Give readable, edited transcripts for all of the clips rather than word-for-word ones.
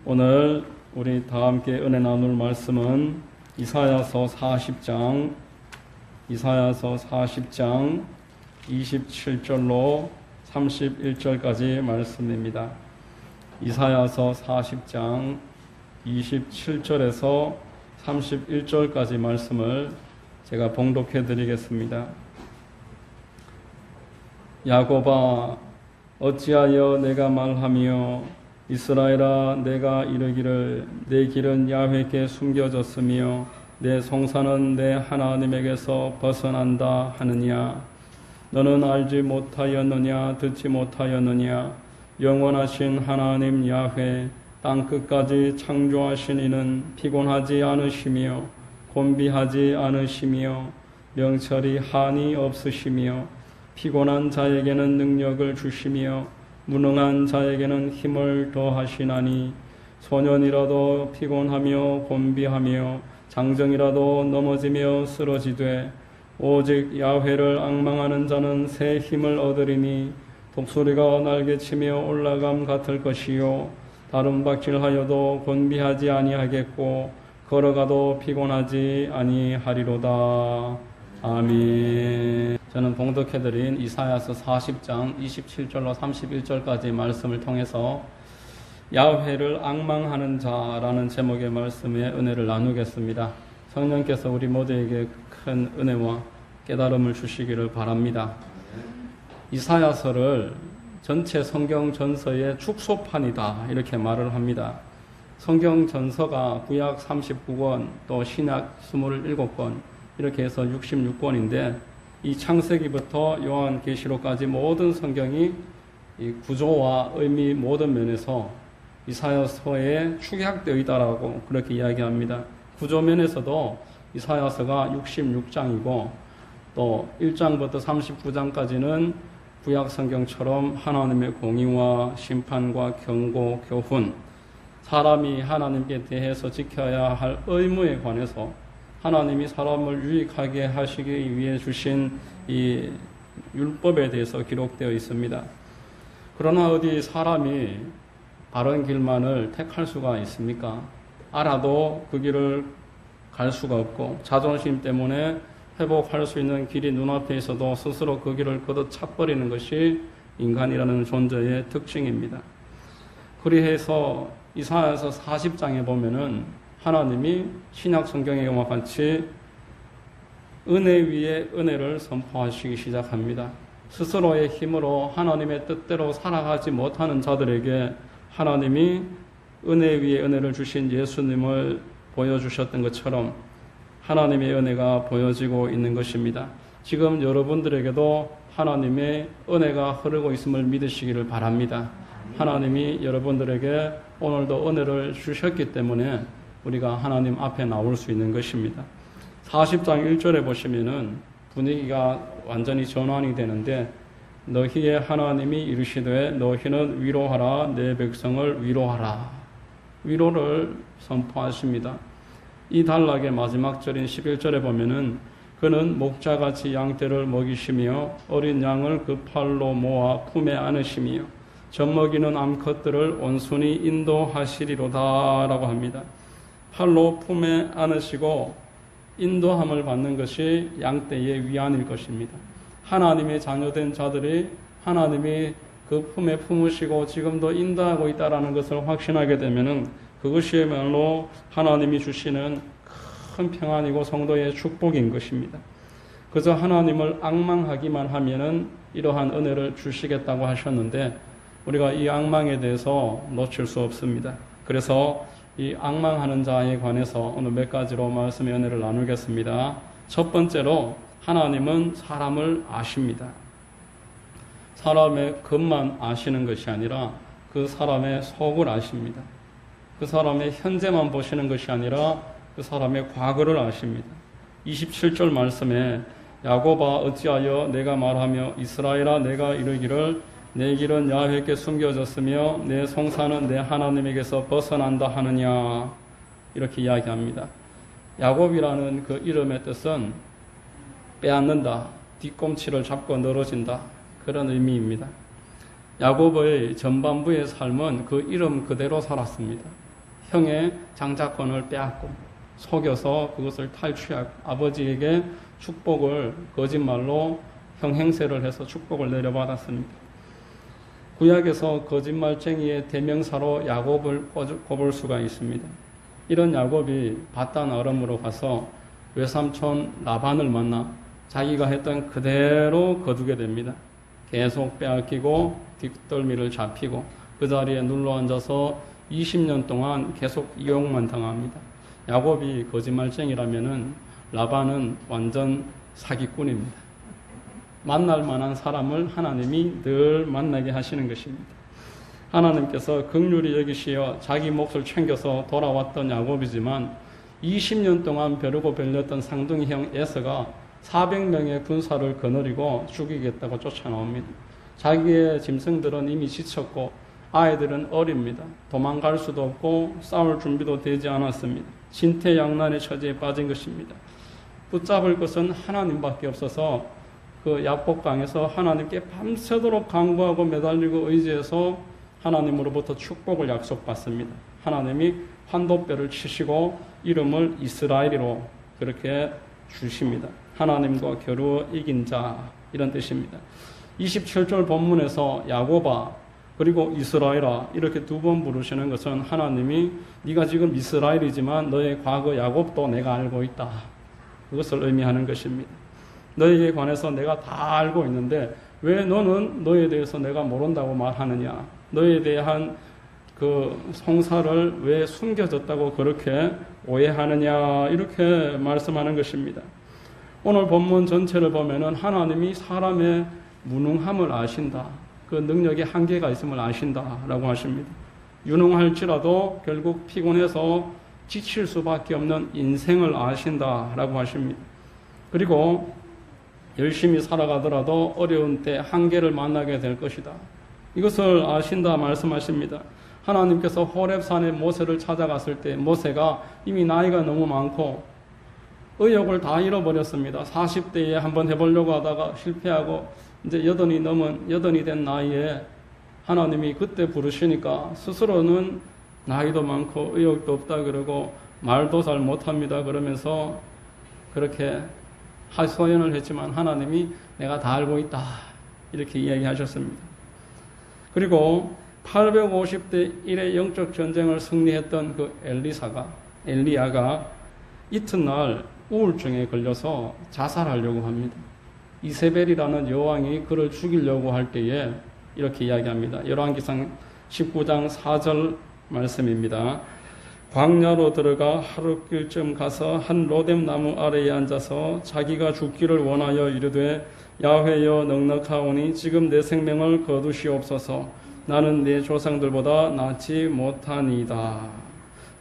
오늘 우리 다 함께 은혜 나눌 말씀은 이사야서 40장 27절로 31절까지 말씀입니다. 이사야서 40장 27절에서 31절까지 말씀을 제가 봉독해 드리겠습니다. 야곱아, 어찌하여 내가 말하며 이스라엘아, 내가 이르기를 내 길은 야훼께 숨겨졌으며 내 송사는 내 하나님에게서 벗어난다 하느냐? 너는 알지 못하였느냐? 듣지 못하였느냐? 영원하신 하나님 야훼, 땅끝까지 창조하신 이는 피곤하지 않으시며 곤비하지 않으시며 명철이 한이 없으시며 피곤한 자에게는 능력을 주시며 무능한 자에게는 힘을 더하시나니 소년이라도 피곤하며 곤비하며 장정이라도 넘어지며 쓰러지되 오직 야훼를 앙망하는 자는 새 힘을 얻으리니 독수리가 날개치며 올라감 같을 것이요 다름박질하여도 곤비하지 아니하겠고 걸어가도 피곤하지 아니하리로다. 아멘. 저는 봉독해드린 이사야서 40장 27절로 31절까지 말씀을 통해서 야훼를 앙망하는 자라는 제목의 말씀에 은혜를 나누겠습니다. 성령께서 우리 모두에게 큰 은혜와 깨달음을 주시기를 바랍니다. 이사야서를 전체 성경 전서의 축소판이다 이렇게 말을 합니다. 성경 전서가 구약 39권 또 신약 27권 이렇게 해서 66권인데 이 창세기부터 요한계시록까지 모든 성경이 이 구조와 의미 모든 면에서 이사야서에 축약되어 있다라고 그렇게 이야기합니다. 구조 면에서도 이사야서가 66장이고 또 1장부터 39장까지는 구약 성경처럼 하나님의 공의와 심판과 경고, 교훈, 사람이 하나님께 대해서 지켜야 할 의무에 관해서 하나님이 사람을 유익하게 하시기 위해 주신 이 율법에 대해서 기록되어 있습니다. 그러나 어디 사람이 바른 길만을 택할 수가 있습니까? 알아도 그 길을 갈 수가 없고 자존심 때문에 회복할 수 있는 길이 눈앞에 있어도 스스로 그 길을 걷어차버리는 것이 인간이라는 존재의 특징입니다. 그리해서 이사야서 40장에 보면은 하나님이 신약 성경에와 같이 은혜 위에 은혜를 선포하시기 시작합니다. 스스로의 힘으로 하나님의 뜻대로 살아가지 못하는 자들에게 하나님이 은혜 위에 은혜를 주신 예수님을 보여주셨던 것처럼 하나님의 은혜가 보여지고 있는 것입니다. 지금 여러분들에게도 하나님의 은혜가 흐르고 있음을 믿으시기를 바랍니다. 하나님이 여러분들에게 오늘도 은혜를 주셨기 때문에 우리가 하나님 앞에 나올 수 있는 것입니다. 40장 1절에 보시면은 분위기가 완전히 전환이 되는데 너희의 하나님이 이르시되 너희는 위로하라 내 백성을 위로하라. 위로를 선포하십니다. 이 단락의 마지막 절인 11절에 보면은 그는 목자같이 양떼를 먹이시며 어린 양을 그 팔로 모아 품에 안으시며 젖먹이는 암컷들을 온순히 인도하시리로다 라고 합니다. 팔로 품에 안으시고 인도함을 받는 것이 양떼의 위안일 것입니다. 하나님의 자녀된 자들이 하나님이 그 품에 품으시고 지금도 인도하고 있다는 것을 확신하게 되면은 그것이야말로 하나님이 주시는 큰 평안이고 성도의 축복인 것입니다. 그저 하나님을 앙망하기만 하면은 이러한 은혜를 주시겠다고 하셨는데 우리가 이 앙망에 대해서 놓칠 수 없습니다. 그래서 이 앙망하는 자에 관해서 오늘 몇 가지로 말씀의 은혜를 나누겠습니다. 첫 번째로 하나님은 사람을 아십니다. 사람의 겉만 아시는 것이 아니라 그 사람의 속을 아십니다. 그 사람의 현재만 보시는 것이 아니라 그 사람의 과거를 아십니다. 27절 말씀에 야곱아 어찌하여 내가 말하며 이스라엘아 내가 이르기를 내 길은 야훼께 숨겨졌으며 내 송사는 내 하나님에게서 벗어난다 하느냐 이렇게 이야기합니다. 야곱이라는 그 이름의 뜻은 빼앗는다, 뒤꿈치를 잡고 늘어진다 그런 의미입니다. 야곱의 전반부의 삶은 그 이름 그대로 살았습니다. 형의 장자권을 빼앗고 속여서 그것을 탈취하고 아버지에게 축복을 거짓말로 형 행세를 해서 축복을 내려받았습니다. 구약에서 거짓말쟁이의 대명사로 야곱을 꼽을 수가 있습니다. 이런 야곱이 밧단 아람으로 가서 외삼촌 라반을 만나 자기가 했던 그대로 거두게 됩니다. 계속 빼앗기고 뒷덜미를 잡히고 그 자리에 눌러앉아서 20년 동안 계속 이용만 당합니다. 야곱이 거짓말쟁이라면은 라반은 완전 사기꾼입니다. 만날 만한 사람을 하나님이 늘 만나게 하시는 것입니다. 하나님께서 긍휼히 여기시어 자기 몫을 챙겨서 돌아왔던 야곱이지만 20년 동안 벼르고 별렸던 쌍둥이 형 에서가 400명의 군사를 거느리고 죽이겠다고 쫓아나옵니다. 자기의 짐승들은 이미 지쳤고 아이들은 어립니다. 도망갈 수도 없고 싸울 준비도 되지 않았습니다. 진퇴양난의 처지에 빠진 것입니다. 붙잡을 것은 하나님밖에 없어서 그 야복강에서 하나님께 밤새도록 간구하고 매달리고 의지해서 하나님으로부터 축복을 약속받습니다. 하나님이 환도뼈를 치시고 이름을 이스라엘이로 그렇게 주십니다. 하나님과 겨루 이긴 자, 이런 뜻입니다. 27절 본문에서 야곱아 그리고 이스라엘아 이렇게 두 번 부르시는 것은 하나님이 네가 지금 이스라엘이지만 너의 과거 야곱도 내가 알고 있다, 그것을 의미하는 것입니다. 너에게 관해서 내가 다 알고 있는데 왜 너는 너에 대해서 내가 모른다고 말하느냐, 너에 대한 그 송사를 왜 숨겨졌다고 그렇게 오해하느냐, 이렇게 말씀하는 것입니다. 오늘 본문 전체를 보면은 하나님이 사람의 무능함을 아신다, 그 능력에 한계가 있음을 아신다라고 하십니다. 유능할지라도 결국 피곤해서 지칠 수밖에 없는 인생을 아신다라고 하십니다. 그리고 열심히 살아가더라도 어려운 때 한계를 만나게 될 것이다, 이것을 아신다 말씀하십니다. 하나님께서 호렙산에 모세를 찾아갔을 때 모세가 이미 나이가 너무 많고 의욕을 다 잃어버렸습니다. 40대에 한번 해보려고 하다가 실패하고 이제 여든이 된 나이에 하나님이 그때 부르시니까 스스로는 나이도 많고 의욕도 없다 그러고 말도 잘 못합니다 그러면서 그렇게 하소연을 했지만 하나님이 내가 다 알고 있다, 이렇게 이야기하셨습니다. 그리고 850대 1의 영적 전쟁을 승리했던 그 엘리야가 이튿날 우울증에 걸려서 자살하려고 합니다. 이세벨이라는 여왕이 그를 죽이려고 할 때에 이렇게 이야기합니다. 열왕기상 19장 4절 말씀입니다. 광야로 들어가 하룻길쯤 가서 한 로뎀 나무 아래에 앉아서 자기가 죽기를 원하여 이르되 야훼여 넉넉하오니 지금 내 생명을 거두시옵소서, 나는 내 조상들보다 낫지 못하니이다.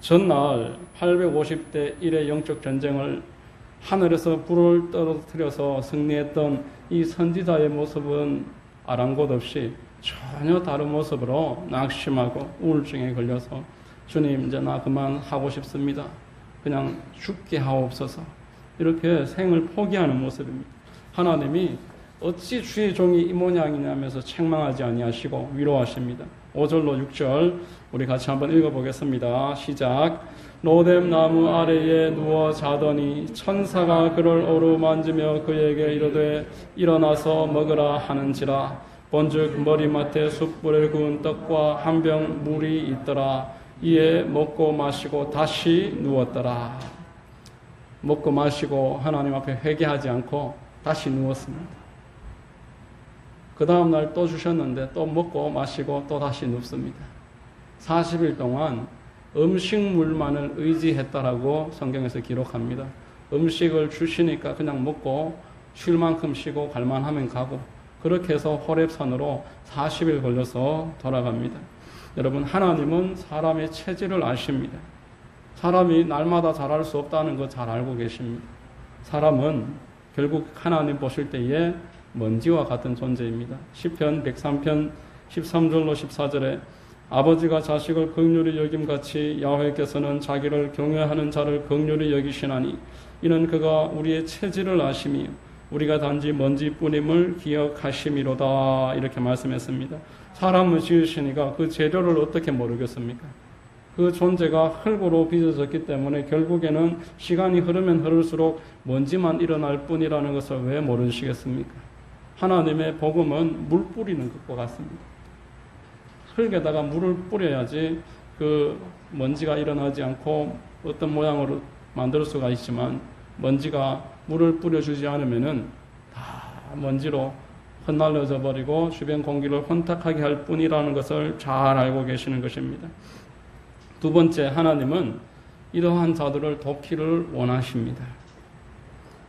전날 850대 1의 영적 전쟁을 하늘에서 불을 떨어뜨려서 승리했던 이 선지자의 모습은 아랑곳 없이 전혀 다른 모습으로 낙심하고 우울증에 걸려서 주님 이제 나 그만하고 싶습니다, 그냥 죽게 하옵소서, 이렇게 생을 포기하는 모습입니다. 하나님이 어찌 주의 종이 이 모양이냐면서 책망하지 아니하시고 위로하십니다. 5절로 6절 우리 같이 한번 읽어보겠습니다. 시작. 로뎀 나무 아래에 누워 자더니 천사가 그를 어루만지며 그에게 이르되 일어나서 먹으라 하는지라. 본즉 머리맡에 숯불에 구운 떡과 한 병 물이 있더라. 이에 먹고 마시고 다시 누웠더라. 먹고 마시고 하나님 앞에 회개하지 않고 다시 누웠습니다. 그 다음 날 또 주셨는데 또 먹고 마시고 또 다시 눕습니다. 40일 동안 음식물만을 의지했다라고 성경에서 기록합니다. 음식을 주시니까 그냥 먹고 쉴 만큼 쉬고 갈만하면 가고, 그렇게 해서 호렙산으로 40일 걸려서 돌아갑니다. 여러분, 하나님은 사람의 체질을 아십니다. 사람이 날마다 잘할 수 없다는 거 잘 알고 계십니다. 사람은 결국 하나님 보실 때에 먼지와 같은 존재입니다. 시편 103편 13절로 14절에 아버지가 자식을 긍휼히 여김같이 야훼께서는 자기를 경외하는 자를 긍휼히 여기시나니 이는 그가 우리의 체질을 아심이요 우리가 단지 먼지뿐임을 기억하심이로다, 이렇게 말씀했습니다. 사람을 지으시니까 그 재료를 어떻게 모르겠습니까? 그 존재가 흙으로 빚어졌기 때문에 결국에는 시간이 흐르면 흐를수록 먼지만 일어날 뿐이라는 것을 왜 모르시겠습니까? 하나님의 복음은 물 뿌리는 것과 같습니다. 흙에다가 물을 뿌려야지 그 먼지가 일어나지 않고 어떤 모양으로 만들 수가 있지만, 먼지가 물을 뿌려주지 않으면은 다 먼지로 흩날려져 버리고 주변 공기를 혼탁하게 할 뿐이라는 것을 잘 알고 계시는 것입니다. 두 번째, 하나님은 이러한 자들을 돕기를 원하십니다.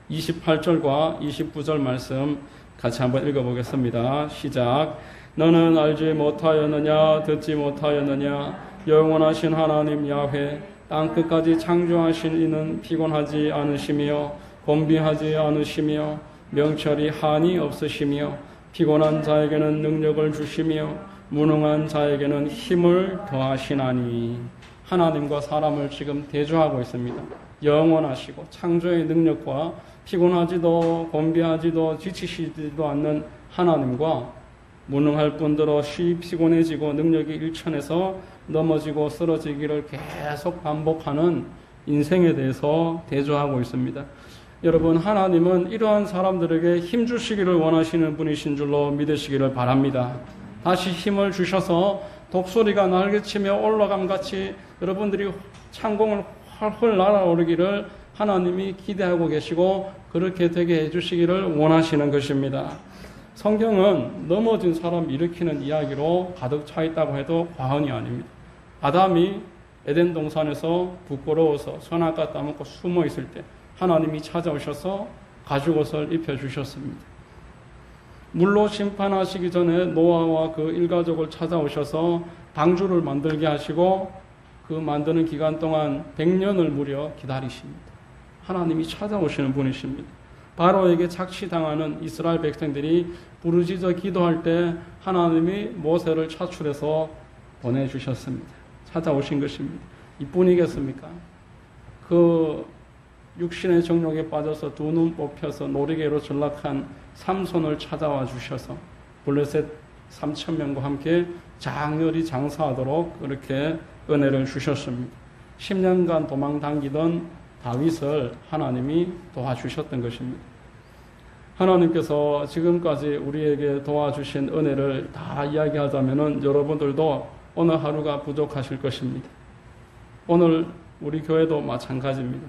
28절과 29절 말씀 같이 한번 읽어보겠습니다. 시작. 너는 알지 못하였느냐, 듣지 못하였느냐, 영원하신 하나님 야훼 땅끝까지 창조하신 이는 피곤하지 않으시며 곤비하지 않으시며 명철이 한이 없으시며 피곤한 자에게는 능력을 주시며 무능한 자에게는 힘을 더하시나니. 하나님과 사람을 지금 대조하고 있습니다. 영원하시고 창조의 능력과 피곤하지도 곤비하지도 지치시지도 않는 하나님과 무능할 뿐더러 쉬 피곤해지고 능력이 일천해서 넘어지고 쓰러지기를 계속 반복하는 인생에 대해서 대조하고 있습니다. 여러분, 하나님은 이러한 사람들에게 힘 주시기를 원하시는 분이신 줄로 믿으시기를 바랍니다. 다시 힘을 주셔서 독수리가 날개치며 올라감같이 여러분들이 창공을 훨훨 날아오르기를 하나님이 기대하고 계시고 그렇게 되게 해주시기를 원하시는 것입니다. 성경은 넘어진 사람 일으키는 이야기로 가득 차 있다고 해도 과언이 아닙니다. 아담이 에덴 동산에서 부끄러워서 선악과 따먹고 숨어 있을 때 하나님이 찾아오셔서 가죽옷을 입혀주셨습니다. 물로 심판하시기 전에 노아와 그 일가족을 찾아오셔서 방주를 만들게 하시고 그 만드는 기간 동안 100년을 무려 기다리십니다. 하나님이 찾아오시는 분이십니다. 바로에게 착취당하는 이스라엘 백성들이 부르짖어 기도할 때 하나님이 모세를 차출해서 보내주셨습니다. 찾아오신 것입니다. 이뿐이겠습니까? 그 육신의 정욕에 빠져서 두 눈 뽑혀서 노리개로 전락한 삼손을 찾아와 주셔서 블레셋 3,000명과 함께 장렬히 장사하도록 그렇게 은혜를 주셨습니다. 10년간 도망 당기던 다윗을 하나님이 도와주셨던 것입니다. 하나님께서 지금까지 우리에게 도와주신 은혜를 다 이야기하자면 여러분들도 오늘 하루가 부족하실 것입니다. 오늘 우리 교회도 마찬가지입니다.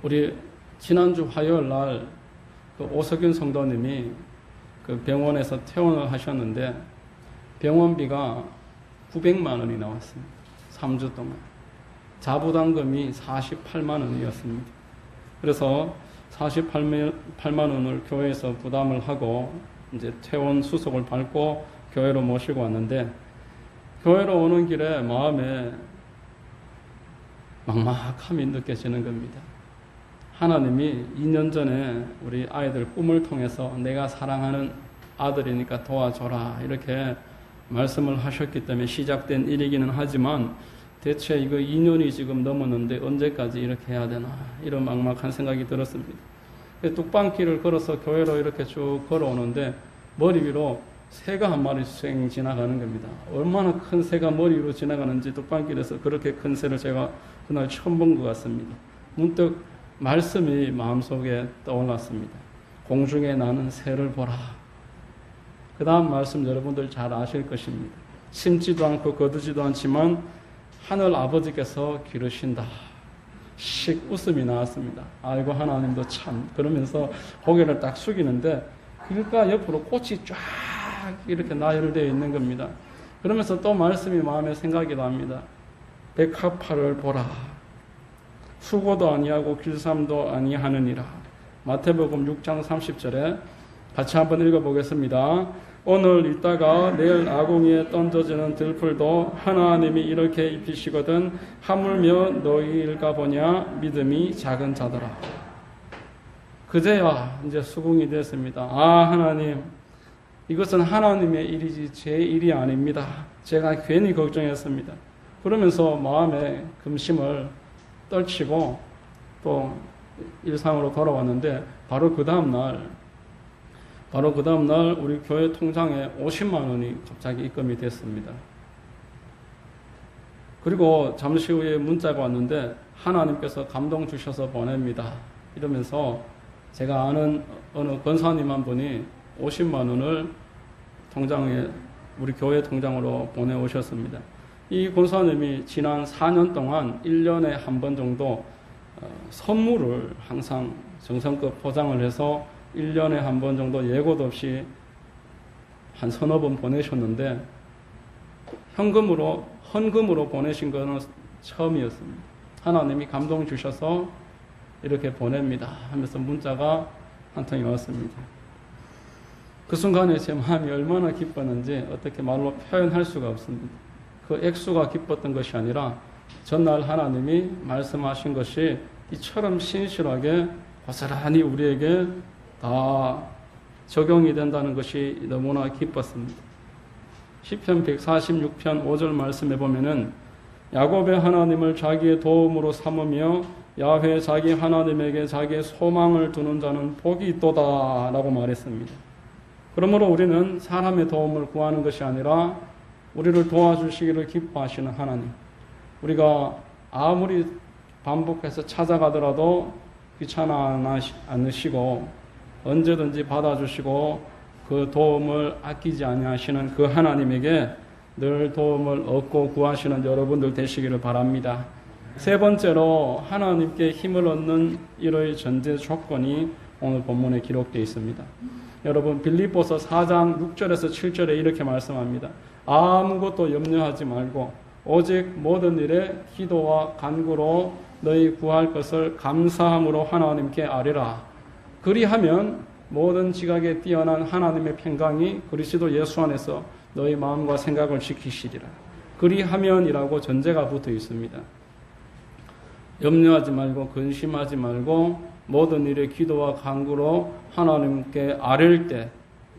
우리 지난주 화요일 날 그 오석윤 성도님이 그 병원에서 퇴원을 하셨는데 병원비가 900만 원이 나왔습니다. 3주 동안. 자부담금이 48만 원이었습니다. 그래서 48만 원을 교회에서 부담을 하고 이제 퇴원 수속을 밟고 교회로 모시고 왔는데, 교회로 오는 길에 마음에 막막함이 느껴지는 겁니다. 하나님이 2년 전에 우리 아이들 꿈을 통해서 내가 사랑하는 아들이니까 도와줘라 이렇게 말씀을 하셨기 때문에 시작된 일이기는 하지만, 대체 이거 2년이 지금 넘었는데 언제까지 이렇게 해야 되나 이런 막막한 생각이 들었습니다. 뚝방길을 걸어서 교회로 이렇게 쭉 걸어오는데 머리 위로 새가 한 마리 쌩 지나가는 겁니다. 얼마나 큰 새가 머리 위로 지나가는지 뚝방길에서 그렇게 큰 새를 제가 그날 처음 본 것 같습니다. 문득 말씀이 마음속에 떠올랐습니다. 공중에 나는 새를 보라. 그 다음 말씀 여러분들 잘 아실 것입니다. 심지도 않고 거두지도 않지만 하늘 아버지께서 기르신다. 씩 웃음이 나왔습니다. 아이고 하나님도 참. 그러면서 고개를 딱 숙이는데 길가 옆으로 꽃이 쫙 이렇게 나열되어 있는 겁니다. 그러면서 또 말씀이 마음에 생각이 납니다. 백합화를 보라. 수고도 아니하고 길쌈도 아니하느니라. 마태복음 6장 30절에 같이 한번 읽어보겠습니다. 오늘 있다가 내일 아궁이에 던져지는 들풀도 하나님이 이렇게 입히시거든 하물며 너희일까 보냐 믿음이 작은 자더라. 그제야 이제 수긍이 됐습니다. 아, 하나님, 이것은 하나님의 일이지 제 일이 아닙니다. 제가 괜히 걱정했습니다. 그러면서 마음의 금심을 떨치고 또 일상으로 돌아왔는데 바로 그 다음날 우리 교회 통장에 50만 원이 갑자기 입금이 됐습니다. 그리고 잠시 후에 문자가 왔는데 하나님께서 감동 주셔서 보냅니다. 이러면서 제가 아는 어느 권사님 한 분이 50만 원을 통장에 우리 교회 통장으로 보내오셨습니다. 이 권사님이 지난 4년 동안 1년에 한 번 정도 선물을 항상 정성껏 포장을 해서 1년에 한 번 정도 예고도 없이 한 서너 번 보내셨는데 헌금으로 보내신 것은 처음이었습니다. 하나님이 감동 주셔서 이렇게 보냅니다 하면서 문자가 한 통이 왔습니다. 그 순간에 제 마음이 얼마나 기뻤는지 어떻게 말로 표현할 수가 없습니다. 그 액수가 기뻤던 것이 아니라 전날 하나님이 말씀하신 것이 이처럼 신실하게 고스란히 우리에게 다 적용이 된다는 것이 너무나 기뻤습니다. 시편 146편 5절 말씀에 보면은 야곱의 하나님을 자기의 도움으로 삼으며 야훼 자기 하나님에게 자기의 소망을 두는 자는 복이 있도다 라고 말했습니다. 그러므로 우리는 사람의 도움을 구하는 것이 아니라 우리를 도와주시기를 기뻐하시는 하나님, 우리가 아무리 반복해서 찾아가더라도 귀찮아 않으시고 언제든지 받아주시고 그 도움을 아끼지 아니하시는 그 하나님에게 늘 도움을 얻고 구하시는 여러분들 되시기를 바랍니다. 세 번째로 하나님께 힘을 얻는 일의 전제 조건이 오늘 본문에 기록되어 있습니다. 여러분 빌립보서 4장 6절에서 7절에 이렇게 말씀합니다. 아무것도 염려하지 말고 오직 모든 일에 기도와 간구로 너희 구할 것을 감사함으로 하나님께 아뢰라. 그리하면 모든 지각에 뛰어난 하나님의 평강이 그리스도 예수 안에서 너희 마음과 생각을 지키시리라. 그리하면이라고 전제가 붙어 있습니다. 염려하지 말고 근심하지 말고 모든 일에 기도와 간구로 하나님께 아뢰일 때,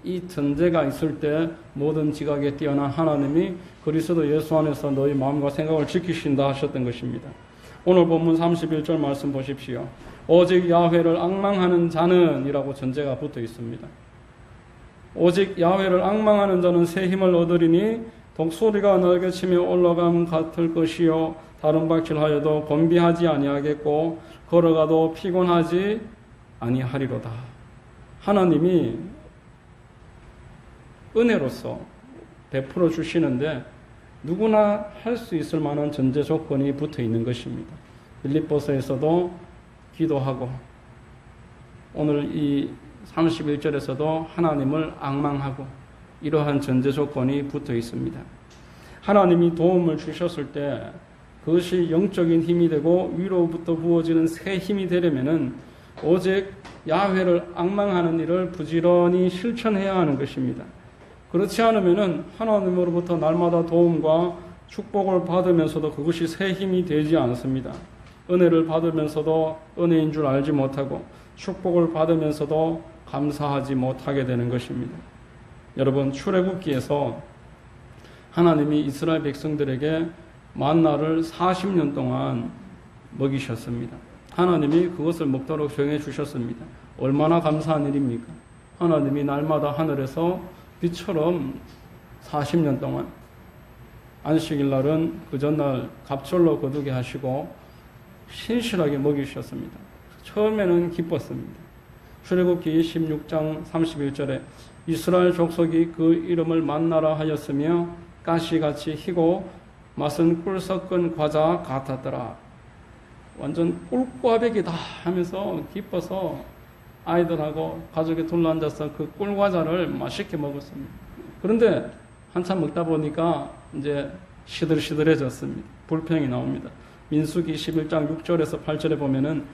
이 전제가 있을 때 모든 지각에 뛰어난 하나님이 그리스도 예수 안에서 너희 마음과 생각을 지키신다 하셨던 것입니다. 오늘 본문 31절 말씀 보십시오. 오직 야훼를 앙망하는 자는 이라고 전제가 붙어 있습니다. 오직 야훼를 앙망하는 자는 새 힘을 얻으리니 독수리가 날개 치며 올라감 같을 것이요 다른 박질하여도 곤비하지 아니하겠고 걸어가도 피곤하지 아니하리로다. 하나님이 은혜로서 베풀어 주시는데 누구나 할 수 있을 만한 전제 조건이 붙어 있는 것입니다. 빌립보서에서도 기도하고 오늘 이 31절에서도 하나님을 앙망하고 이러한 전제 조건이 붙어 있습니다. 하나님이 도움을 주셨을 때 그것이 영적인 힘이 되고 위로부터 부어지는 새 힘이 되려면은 오직 야훼를 앙망하는 일을 부지런히 실천해야 하는 것입니다. 그렇지 않으면은 하나님으로부터 날마다 도움과 축복을 받으면서도 그것이 새 힘이 되지 않습니다. 은혜를 받으면서도 은혜인 줄 알지 못하고 축복을 받으면서도 감사하지 못하게 되는 것입니다. 여러분 출애굽기에서 하나님이 이스라엘 백성들에게 만나를 40년 동안 먹이셨습니다. 하나님이 그것을 먹도록 정해 주셨습니다. 얼마나 감사한 일입니까? 하나님이 날마다 하늘에서 빛처럼 40년 동안 안식일 날은 그 전날 갑절로 거두게 하시고 신실하게 먹이셨습니다. 처음에는 기뻤습니다. 출애굽기 16장 31절에 이스라엘 족속이 그 이름을 만나라 하였으며 가시같이 희고 맛은 꿀 섞은 과자 같았더라. 완전 꿀꽈배기다 하면서 기뻐서 아이들하고 가족이 둘러앉아서 그 꿀과자를 맛있게 먹었습니다. 그런데 한참 먹다 보니까 이제 시들시들해졌습니다. 불평이 나옵니다. 민수기 11장 6절에서 8절에 보면은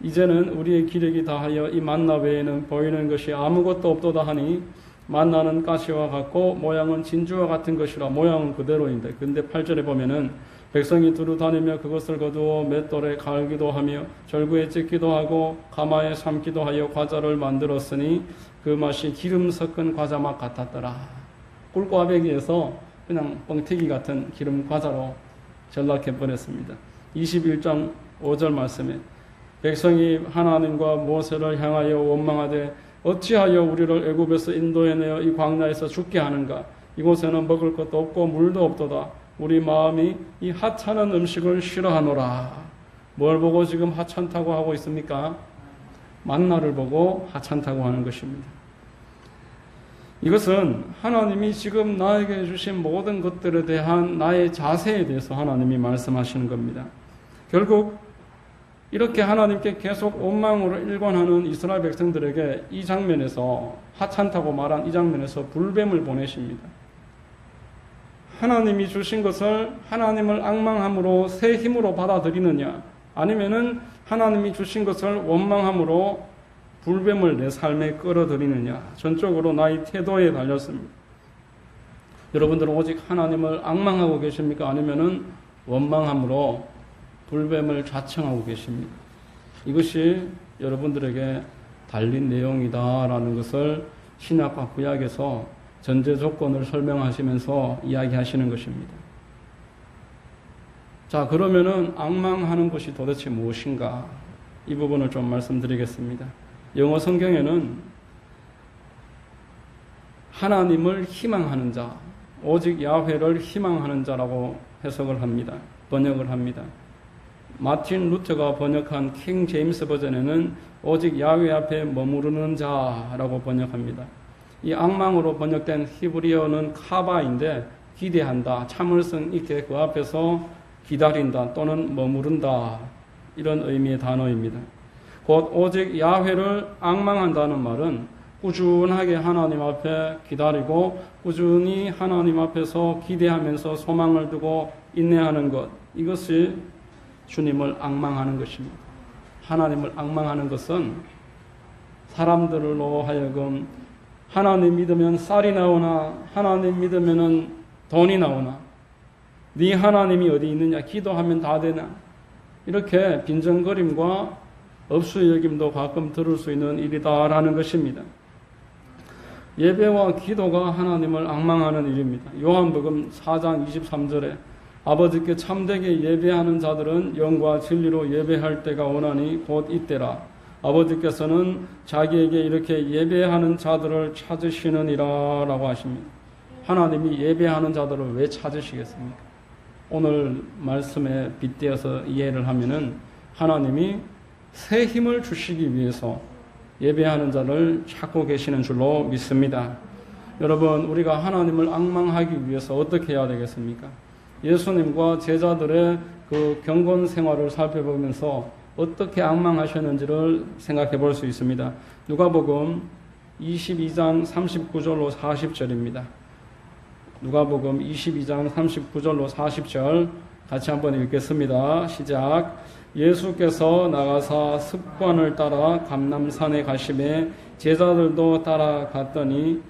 이제는 우리의 기력이 다하여 이 만나 외에는 보이는 것이 아무것도 없도다 하니 만나는 가시와 같고 모양은 진주와 같은 것이라. 모양은 그대로인데 근데 8절에 보면은 백성이 두루 다니며 그것을 거두어 맷돌에 갈기도 하며 절구에 찢기도 하고 가마에 삶기도 하여 과자를 만들었으니 그 맛이 기름 섞은 과자 맛 같았더라. 꿀꽈배기에서 그냥 뻥튀기 같은 기름 과자로 전락해 버렸습니다. 21장 5절 말씀에 백성이 하나님과 모세를 향하여 원망하되 어찌하여 우리를 애굽에서 인도해내어 이 광야에서 죽게 하는가? 이곳에는 먹을 것도 없고 물도 없도다. 우리 마음이 이 하찮은 음식을 싫어하노라. 뭘 보고 지금 하찮다고 하고 있습니까? 만나를 보고 하찮다고 하는 것입니다. 이것은 하나님이 지금 나에게 주신 모든 것들에 대한 나의 자세에 대해서 하나님이 말씀하시는 겁니다. 결국 이렇게 하나님께 계속 원망으로 일관하는 이스라엘 백성들에게 이 장면에서 하찮다고 말한 이 장면에서 불뱀을 보내십니다. 하나님이 주신 것을 하나님을 앙망함으로 새 힘으로 받아들이느냐, 아니면은 하나님이 주신 것을 원망함으로 불뱀을 내 삶에 끌어들이느냐, 전적으로 나의 태도에 달렸습니다. 여러분들은 오직 하나님을 앙망하고 계십니까? 아니면은 원망함으로 불뱀을 자청하고 계십니까? 이것이 여러분들에게 달린 내용이다라는 것을 신약과 구약에서 전제 조건을 설명하시면서 이야기하시는 것입니다. 자, 그러면은 앙망하는 것이 도대체 무엇인가? 이 부분을 좀 말씀드리겠습니다. 영어 성경에는 하나님을 희망하는 자, 오직 야훼를 희망하는 자라고 해석을 합니다. 번역을 합니다. 마틴 루터가 번역한 킹 제임스 버전에는 오직 야훼 앞에 머무르는 자라고 번역합니다. 이 앙망으로 번역된 히브리어는 카바인데 기대한다, 참을성 있게 그 앞에서 기다린다 또는 머무른다, 이런 의미의 단어입니다. 곧 오직 야훼를 앙망한다는 말은 꾸준하게 하나님 앞에 기다리고 꾸준히 하나님 앞에서 기대하면서 소망을 두고 인내하는 것, 이것이 주님을 앙망하는 것입니다. 하나님을 앙망하는 것은 사람들로 하여금 하나님 믿으면 쌀이 나오나, 하나님 믿으면 돈이 나오나, 네 하나님이 어디 있느냐, 기도하면 다 되나, 이렇게 빈정거림과 업수여김도 가끔 들을 수 있는 일이다라는 것입니다. 예배와 기도가 하나님을 앙망하는 일입니다. 요한복음 4장 23절에 아버지께 참되게 예배하는 자들은 영과 진리로 예배할 때가 오나니 곧 이때라. 아버지께서는 자기에게 이렇게 예배하는 자들을 찾으시느니라 라고 하십니다. 하나님이 예배하는 자들을 왜 찾으시겠습니까? 오늘 말씀에 빗대어서 이해를 하면은 하나님이 새 힘을 주시기 위해서 예배하는 자를 찾고 계시는 줄로 믿습니다. 여러분, 우리가 하나님을 앙망하기 위해서 어떻게 해야 되겠습니까? 예수님과 제자들의 그 경건 생활을 살펴보면서 어떻게 앙망하셨는지를 생각해 볼 수 있습니다. 누가복음 22장 39절로 40절입니다. 누가복음 22장 39절로 40절 같이 한번 읽겠습니다. 시작. 예수께서 나가사 습관을 따라 감람산에 가시매 제자들도 따라갔더니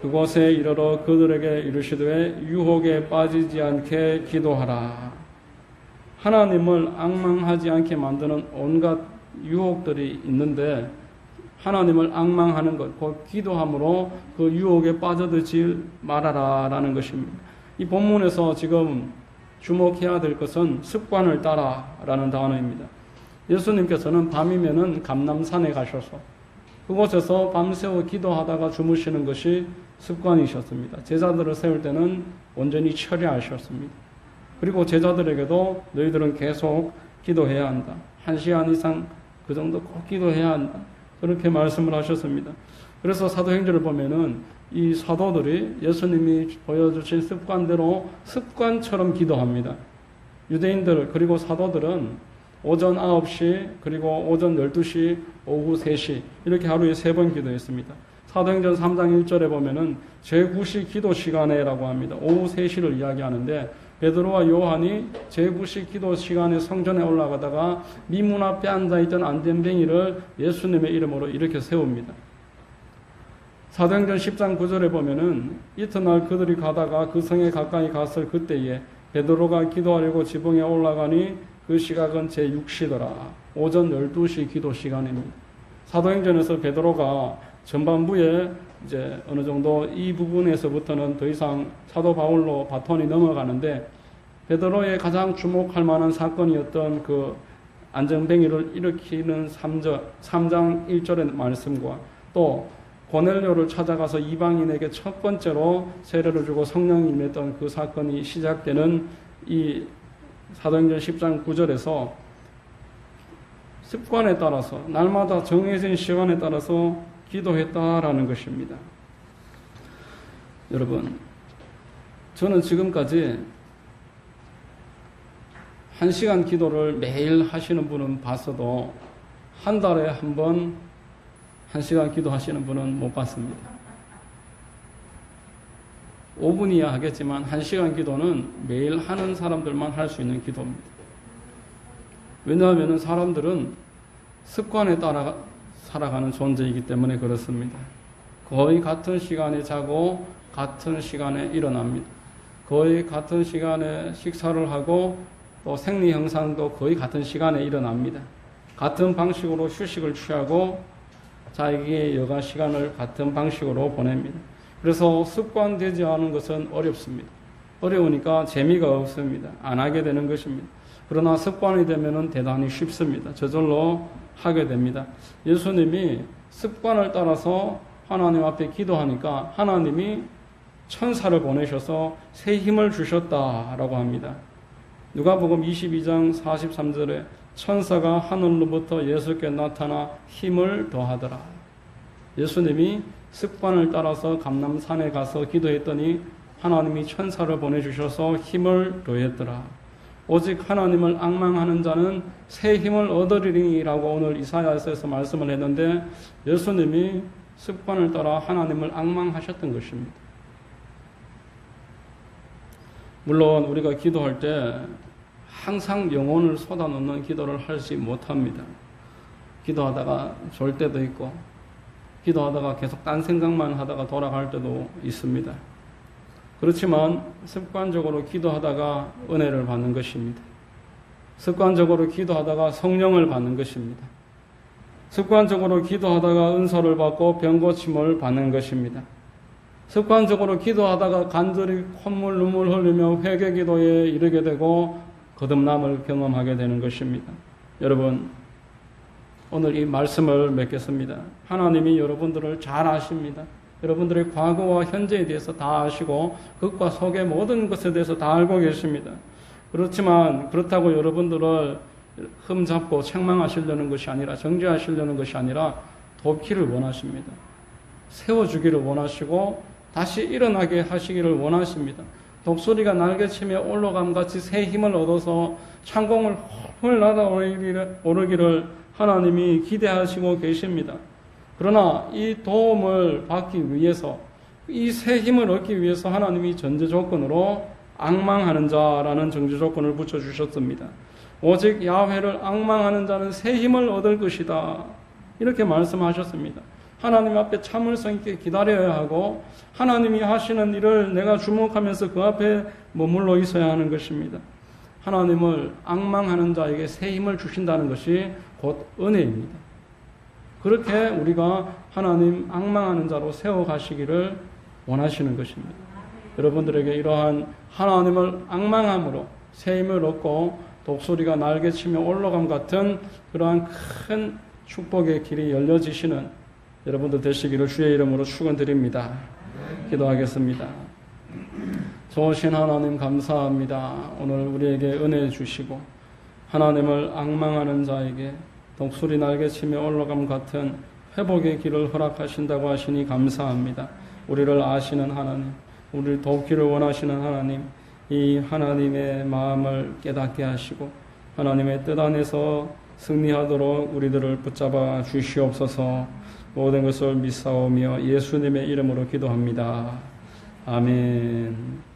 그곳에 이르러 그들에게 이르시되 유혹에 빠지지 않게 기도하라. 하나님을 앙망하지 않게 만드는 온갖 유혹들이 있는데 하나님을 앙망하는 것, 곧 기도함으로 그 유혹에 빠져들지 말아라라는 것입니다. 이 본문에서 지금 주목해야 될 것은 습관을 따라라는 단어입니다. 예수님께서는 밤이면은 감람산에 가셔서 그곳에서 밤새워 기도하다가 주무시는 것이 습관이셨습니다. 제자들을 세울 때는 온전히 철야하셨습니다. 그리고 제자들에게도 너희들은 계속 기도해야 한다. 1시간 이상 그 정도 꼭 기도해야 한다. 그렇게 말씀을 하셨습니다. 그래서 사도행전을 보면은 이 사도들이 예수님이 보여주신 습관대로 습관처럼 기도합니다. 유대인들 그리고 사도들은 오전 9시 그리고 오전 12시 오후 3시 이렇게 하루에 3번 기도했습니다. 사도행전 3장 1절에 보면은 제9시 기도 시간에라고 합니다. 오후 3시를 이야기하는데 베드로와 요한이 제9시 기도 시간에 성전에 올라가다가 미문 앞에 앉아있던 안전뱅이를 예수님의 이름으로 이렇게 세웁니다. 사도행전 10장 9절에 보면은 이튿날 그들이 가다가 그 성에 가까이 갔을 그때에 베드로가 기도하려고 지붕에 올라가니 그 시각은 제6시더라. 오전 12시 기도 시간입니다. 사도행전에서 베드로가 전반부에 이제 어느 정도 이 부분에서부터는 더 이상 사도 바울로 바톤이 넘어가는데 베드로의 가장 주목할 만한 사건이었던 그 안전뱅이를 일으키는 3장 1절의 말씀과 또 고넬료를 찾아가서 이방인에게 첫 번째로 세례를 주고 성령이 임했던 그 사건이 시작되는 이 사도행전 10장 9절에서 습관에 따라서 날마다 정해진 시간에 따라서 기도했다라는 것입니다. 여러분, 저는 지금까지 1시간 기도를 매일 하시는 분은 봤어도 한 달에 한 번 1시간 기도하시는 분은 못 봤습니다. 5분이야 하겠지만 1시간 기도는 매일 하는 사람들만 할 수 있는 기도입니다. 왜냐하면 사람들은 습관에 따라 살아가는 존재이기 때문에 그렇습니다. 거의 같은 시간에 자고 같은 시간에 일어납니다. 거의 같은 시간에 식사를 하고 또 생리 현상도 거의 같은 시간에 일어납니다. 같은 방식으로 휴식을 취하고 자기의 여가 시간을 같은 방식으로 보냅니다. 그래서 습관되지 않은 것은 어렵습니다. 어려우니까 재미가 없습니다. 안 하게 되는 것입니다. 그러나 습관이 되면 대단히 쉽습니다. 저절로 하게 됩니다. 예수님이 습관을 따라서 하나님 앞에 기도하니까 하나님이 천사를 보내셔서 새 힘을 주셨다라고 합니다. 누가복음 22장 43절에 천사가 하늘로부터 예수께 나타나 힘을 더하더라. 예수님이 습관을 따라서 감람산에 가서 기도했더니 하나님이 천사를 보내주셔서 힘을 더했더라. 오직 하나님을 앙망하는 자는 새 힘을 얻으리라고 오늘 이사야서에서 말씀을 했는데 예수님이 습관을 따라 하나님을 앙망하셨던 것입니다. 물론 우리가 기도할 때 항상 영혼을 쏟아놓는 기도를 하지 못합니다. 기도하다가 졸 때도 있고 기도하다가 계속 딴 생각만 하다가 돌아갈 때도 있습니다. 그렇지만 습관적으로 기도하다가 은혜를 받는 것입니다. 습관적으로 기도하다가 성령을 받는 것입니다. 습관적으로 기도하다가 은사를 받고 병고침을 받는 것입니다. 습관적으로 기도하다가 간절히 콧물 눈물 흘리며 회개 기도에 이르게 되고 거듭남을 경험하게 되는 것입니다. 여러분, 오늘 이 말씀을 맺겠습니다. 하나님이 여러분들을 잘 아십니다. 여러분들의 과거와 현재에 대해서 다 아시고 극과 속의 모든 것에 대해서 다 알고 계십니다. 그렇지만 그렇다고 여러분들을 흠잡고 책망하시려는 것이 아니라 정죄하시려는 것이 아니라 돕기를 원하십니다. 세워주기를 원하시고 다시 일어나게 하시기를 원하십니다. 독수리가 날개치며 올라감같이 새 힘을 얻어서 창공을 훌훌 날아오르기를 하나님이 기대하시고 계십니다. 그러나 이 도움을 받기 위해서 이 새 힘을 얻기 위해서 하나님이 전제 조건으로 앙망하는 자라는 정제 조건을 붙여주셨습니다. 오직 야훼를 앙망하는 자는 새 힘을 얻을 것이다. 이렇게 말씀하셨습니다. 하나님 앞에 참을성 있게 기다려야 하고 하나님이 하시는 일을 내가 주목하면서 그 앞에 머물러 있어야 하는 것입니다. 하나님을 앙망하는 자에게 새 힘을 주신다는 것이 곧 은혜입니다. 그렇게 우리가 하나님 앙망하는 자로 세워가시기를 원하시는 것입니다. 여러분들에게 이러한 하나님을 앙망함으로 새 힘을 얻고 독수리가 날개치며 올라감 같은 그러한 큰 축복의 길이 열려지시는 여러분들 되시기를 주의 이름으로 축원드립니다. 기도하겠습니다. 좋으신 하나님 감사합니다. 오늘 우리에게 은혜 주시고 하나님을 앙망하는 자에게 독수리 날개치며 올라감 같은 회복의 길을 허락하신다고 하시니 감사합니다. 우리를 아시는 하나님, 우리를 돕기를 원하시는 하나님, 이 하나님의 마음을 깨닫게 하시고 하나님의 뜻 안에서 승리하도록 우리들을 붙잡아 주시옵소서. 모든 것을 믿사오며 예수님의 이름으로 기도합니다. 아멘.